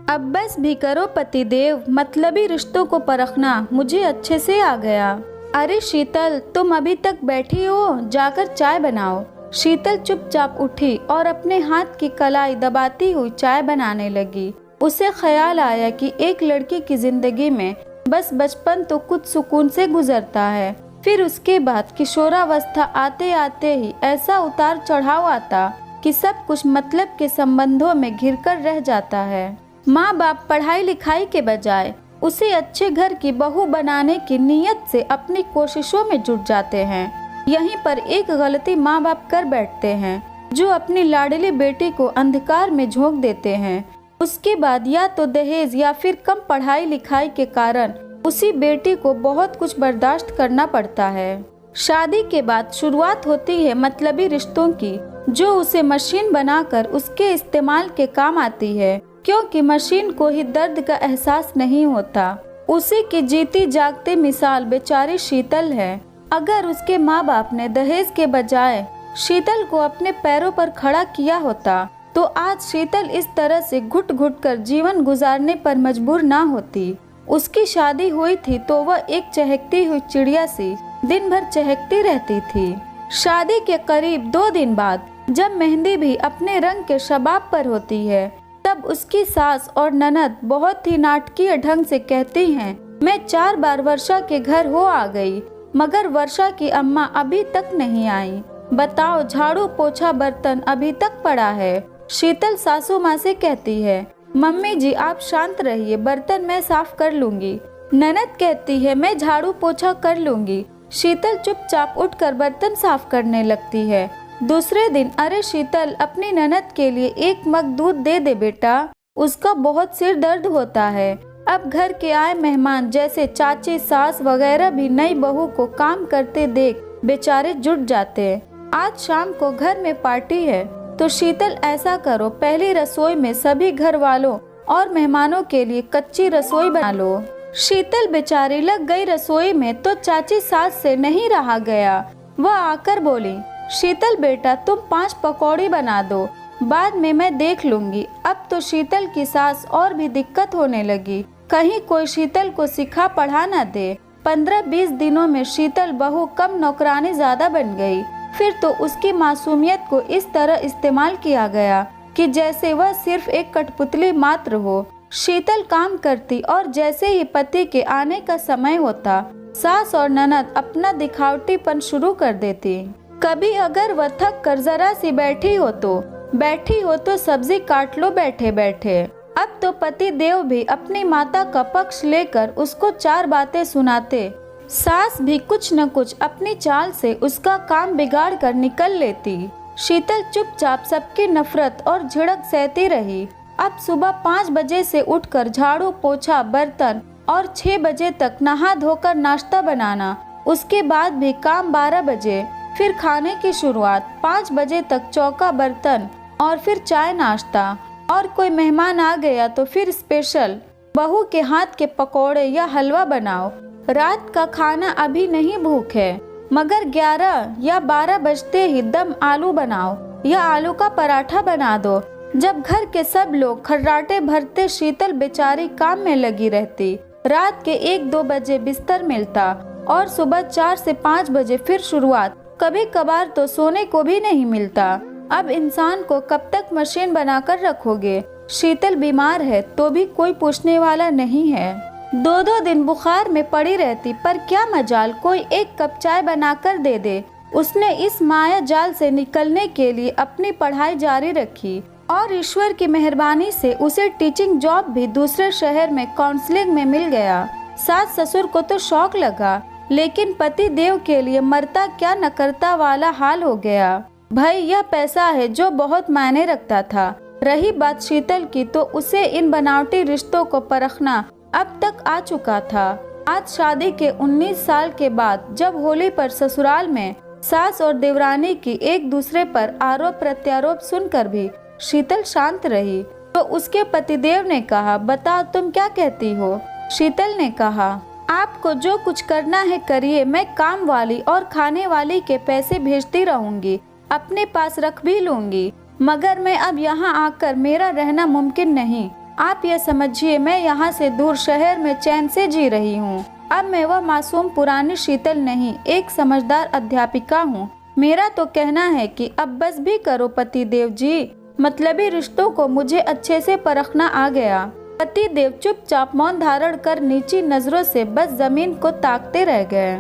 अब बस भी करो पतिदेव, मतलबी रिश्तों को परखना मुझे अच्छे से आ गया। अरे शीतल, तुम अभी तक बैठी हो, जाकर चाय बनाओ। शीतल चुपचाप उठी और अपने हाथ की कलाई दबाती हुई चाय बनाने लगी। उसे ख्याल आया कि एक लड़की की जिंदगी में बस बचपन तो कुछ सुकून से गुजरता है, फिर उसके बाद किशोरावस्था आते आते ही ऐसा उतार चढ़ाव आता कि सब कुछ मतलब के संबंधों में घिरकर रह जाता है। माँ बाप पढ़ाई लिखाई के बजाय उसे अच्छे घर की बहू बनाने की नीयत से अपनी कोशिशों में जुट जाते हैं। यहीं पर एक गलती माँ बाप कर बैठते हैं, जो अपनी लाडली बेटी को अंधकार में झोंक देते हैं। उसके बाद या तो दहेज या फिर कम पढ़ाई लिखाई के कारण उसी बेटी को बहुत कुछ बर्दाश्त करना पड़ता है। शादी के बाद शुरुआत होती है मतलबी रिश्तों की, जो उसे मशीन बनाकर उसके इस्तेमाल के काम आती है, क्योंकि मशीन को ही दर्द का एहसास नहीं होता। उसी की जीती जागती मिसाल बेचारी शीतल है। अगर उसके माँ बाप ने दहेज के बजाय शीतल को अपने पैरों पर खड़ा किया होता तो आज शीतल इस तरह से घुट घुट कर जीवन गुजारने पर मजबूर ना होती। उसकी शादी हुई थी तो वह एक चहकती हुई चिड़िया सी दिन भर चहकती रहती थी। शादी के करीब 2 दिन बाद जब मेहंदी भी अपने रंग के शबाब पर होती है, तब उसकी सास और ननद बहुत ही नाटकीय ढंग से कहती हैं, मैं 4 बार वर्षा के घर हो आ गई, मगर वर्षा की अम्मा अभी तक नहीं आई। बताओ, झाड़ू पोछा बर्तन अभी तक पड़ा है। शीतल सासू माँ से कहती है, मम्मी जी आप शांत रहिए, बर्तन मैं साफ कर लूंगी। ननद कहती है, मैं झाड़ू पोछा कर लूंगी। शीतल चुपचाप उठकर बर्तन साफ करने लगती है। दूसरे दिन, अरे शीतल, अपनी ननद के लिए 1 मग दूध दे दे बेटा, उसका बहुत सिर दर्द होता है। अब घर के आए मेहमान जैसे चाची सास वगैरह भी नई बहू को काम करते देख बेचारे जुट जाते। आज शाम को घर में पार्टी है, तो शीतल ऐसा करो, पहली रसोई में सभी घर वालों और मेहमानों के लिए कच्ची रसोई बना लो। शीतल बेचारी लग गई रसोई में तो चाची सास से नहीं रहा गया। वह आकर बोली, शीतल बेटा तुम 5 पकौड़ी बना दो, बाद में मैं देख लूंगी। अब तो शीतल की सास और भी दिक्कत होने लगी, कहीं कोई शीतल को सिखा पढ़ा न दे। 15-20 दिनों में शीतल बहू कम नौकरानी ज्यादा बन गई। फिर तो उसकी मासूमियत को इस तरह इस्तेमाल किया गया कि जैसे वह सिर्फ एक कठपुतली मात्र हो। शीतल काम करती और जैसे ही पति के आने का समय होता, सास और ननद अपना दिखावटीपन शुरू कर देती। कभी अगर वह थक कर जरा सी बैठी हो तो सब्जी काट लो बैठे बैठे। अब तो पति देव भी अपनी माता का पक्ष लेकर उसको 4 बातें सुनाते। सास भी कुछ न कुछ अपनी चाल से उसका काम बिगाड़ कर निकल लेती। शीतल चुपचाप सबकी नफरत और झिड़क सहती रही। अब सुबह 5 बजे से उठकर झाड़ू पोछा बर्तन और 6 बजे तक नहा धोकर नाश्ता बनाना, उसके बाद भी काम 12 बजे, फिर खाने की शुरुआत 5 बजे तक चौका बर्तन और फिर चाय नाश्ता, और कोई मेहमान आ गया तो फिर स्पेशल बहू के हाथ के पकौड़े या हलवा बनाओ। रात का खाना अभी नहीं भूख है, मगर 11 या 12 बजते ही दम आलू बनाओ या आलू का पराठा बना दो। जब घर के सब लोग खर्राटे भरते, शीतल बेचारी काम में लगी रहती। रात के 1-2 बजे बिस्तर मिलता और सुबह 4 से 5 बजे फिर शुरुआत। कभी कभार तो सोने को भी नहीं मिलता। अब इंसान को कब तक मशीन बनाकर रखोगे? शीतल बीमार है तो भी कोई पूछने वाला नहीं है। 2-2 दिन बुखार में पड़ी रहती, पर क्या मजाल कोई 1 कप चाय बनाकर दे दे। उसने इस माया जाल से निकलने के लिए अपनी पढ़ाई जारी रखी और ईश्वर की मेहरबानी से उसे टीचिंग जॉब भी दूसरे शहर में काउंसलिंग में मिल गया। सास ससुर को तो शौक लगा, लेकिन पति देव के लिए मरता क्या न करता वाला हाल हो गया। भाई, यह पैसा है जो बहुत मायने रखता था। रही बात शीतल की, तो उसे इन बनावटी रिश्तों को परखना अब तक आ चुका था। आज शादी के 19 साल के बाद जब होली पर ससुराल में सास और देवरानी की एक दूसरे पर आरोप प्रत्यारोप सुनकर भी शीतल शांत रही, तो उसके पतिदेव ने कहा, बताओ तुम क्या कहती हो? शीतल ने कहा, आपको जो कुछ करना है करिए, मैं काम वाली और खाने वाली के पैसे भेजती रहूंगी, अपने पास रख भी लूंगी, मगर मैं अब यहाँ आकर मेरा रहना मुमकिन नहीं। आप यह समझिए मैं यहाँ से दूर शहर में चैन से जी रही हूँ। अब मैं वह मासूम पुरानी शीतल नहीं, एक समझदार अध्यापिका हूँ। मेरा तो कहना है कि अब बस भी करो पतिदेव जी, मतलबी रिश्तों को मुझे अच्छे से परखना आ गया। पतिदेव चुपचाप मौन धारण कर नीची नजरों से बस जमीन को ताकते रह गए।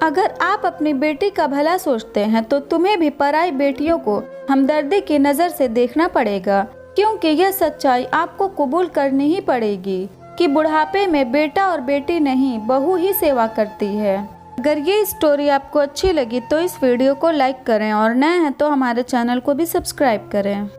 अगर आप अपनी बेटी का भला सोचते हैं तो तुम्हें भी पराई बेटियों को हमदर्दी की नज़र से देखना पड़ेगा, क्योंकि यह सच्चाई आपको कबूल करनी ही पड़ेगी कि बुढ़ापे में बेटा और बेटी नहीं, बहू ही सेवा करती है। अगर ये स्टोरी आपको अच्छी लगी तो इस वीडियो को लाइक करें और नए हैं तो हमारे चैनल को भी सब्सक्राइब करें।